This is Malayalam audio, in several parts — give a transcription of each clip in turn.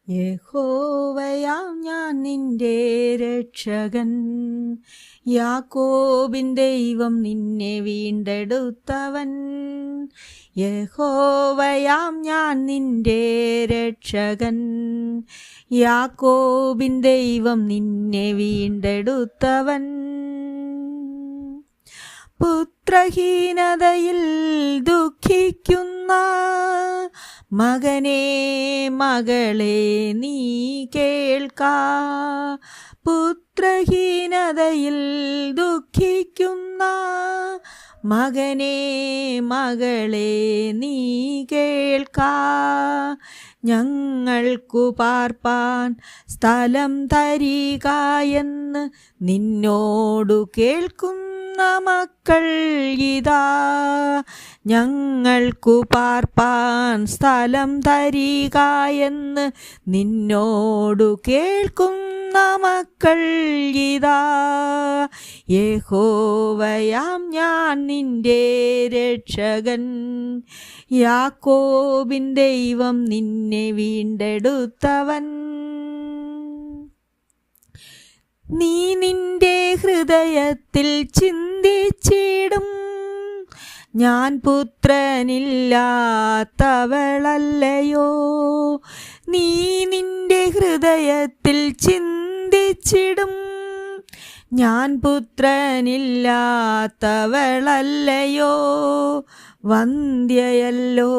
യഹോവയാം ഞാൻ നിന്റെ രക്ഷകൻ, യാക്കോബിൻ ദൈവം നിന്നെ വീണ്ടെടുത്തവൻ. യഹോവയാം ഞാൻ നിന്റെ രക്ഷകൻ, യാക്കോബിൻ ദൈവം നിന്നെ വീണ്ടെടുത്തവൻ. പുത്രഹീനതയിൽ ദുഃഖിക്കുന്ന മകനേ മകളെ നീ കേൾക്ക. പുത്രഹീനതയിൽ ദുഃഖിക്കുന്ന മകനേ മകളെ നീ കേൾക്ക. ഞങ്ങൾക്കു പാർപ്പാൻ സ്ഥലം തരിക എന്ന് നിന്നോടു കേൾക്കുന്ന മക്കൾ ഇതാ. ഞങ്ങൾക്കു പാർപ്പാൻ സ്ഥലം തരിക എന്ന് നിന്നോടു കേൾക്കുന്ന മക്കൾ ഇതാ. യഹോവയാം ഞാൻ നിന്റെ രക്ഷകൻ, യാക്കോബിൻ ദൈവം നിന്നെ വീണ്ടെടുത്തവൻ. നീ നിന്റെ ഹൃദയത്തിൽ ചിന്തിച്ചിടും, ഞാൻ പുത്രനില്ലാത്തവളല്ലയോ. നീ നിന്റെ ഹൃദയത്തിൽ ചിന്തിച്ചിടും, ഞാൻ പുത്രനില്ലാത്തവളല്ലയോ. വന്ധ്യയല്ലോ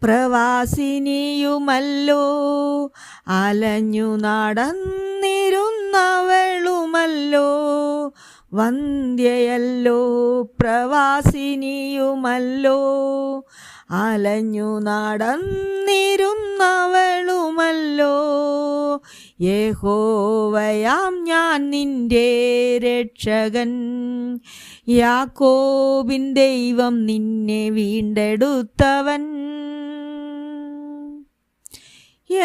പ്രവാസിനിയുമല്ലോ, അലഞ്ഞു നടന്നിരുന്നവളുമല്ലോ. വന്ധ്യയല്ലോ പ്രവാസിനിയുമല്ലോ, അലഞ്ഞു നടന്നിരുന്നവളുമല്ലോ. യഹോവയാം ഞാൻ നിന്റെ രക്ഷകൻ, യാക്കോബിൻ ദൈവം നിന്നെ വീണ്ടെടുത്തവൻ.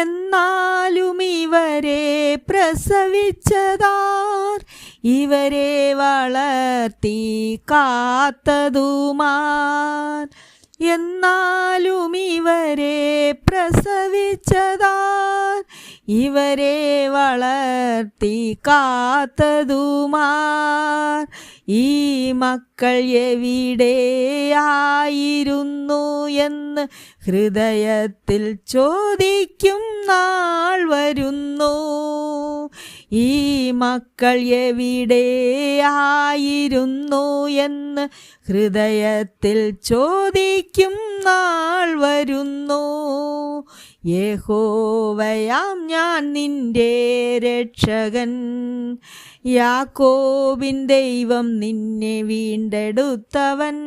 എന്നാലും ഇവരെ പ്രസവിച്ചതാർ, ഇവരെ വളർത്തി കാത്തതുമാർ. എന്നാലും ഇവരെ പ്രസവിച്ചതാർ, ഇവരെ വളർത്തി കാത്തതുമാർ. ഈ മക്കൾ എവിടെയായിരുന്നു എന്ന് ഹൃദയത്തിൽ ചോദിക്കും നാൾ വരുന്നു. ഈ മക്കൾ എവിടെയായിരുന്നു എന്ന് ഹൃദയത്തിൽ ചോദിക്കും നാൾ വരുന്നു. യഹോവയാം ഞാൻ നിന്റെ രക്ഷകൻ, യാക്കോബിൻ ദൈവം നിന്നെ വീണ്ടെടുത്തവൻ.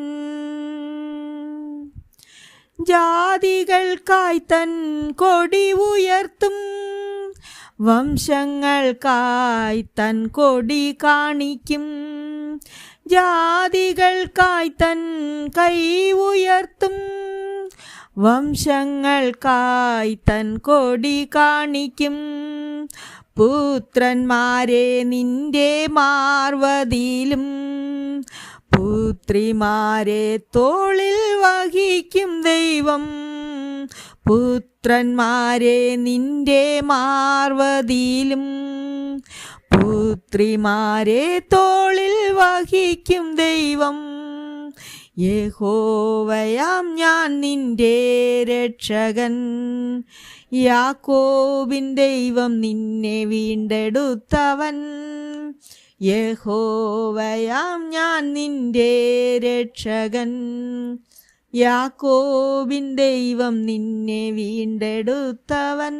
ജാതികൾക്കായി തൻ കൊടി ഉയർത്തും, വംശങ്ങൾക്കായി തൻ കൊടി കാണിക്കും. ജാതികൾക്കായി തൻ കൈ ഉയർത്തും, വംശങ്ങൾക്കായി തൻ കൊടി കാണിക്കും. പുത്രന്മാരെ നിന്റെ മാർവതിയിലും, പുത്രിമാരെ തോളിൽ വഹിക്കും ദൈവം. പുത്രന്മാരെ നിന്റെ മാർവതിയിലും, പുത്രിമാരെ തോളിൽ വഹിക്കും ദൈവം. യഹോവയാം ഞാൻ നിന്റെ രക്ഷകൻ, യാക്കോബിൻ ദൈവം നിന്നെ വീണ്ടെടുത്തവൻ. യഹോവയാം ഞാൻ നിന്റെ രക്ഷകൻ, യാക്കോബിൻ ദൈവം നിന്നെ വീണ്ടെടുത്തവൻ.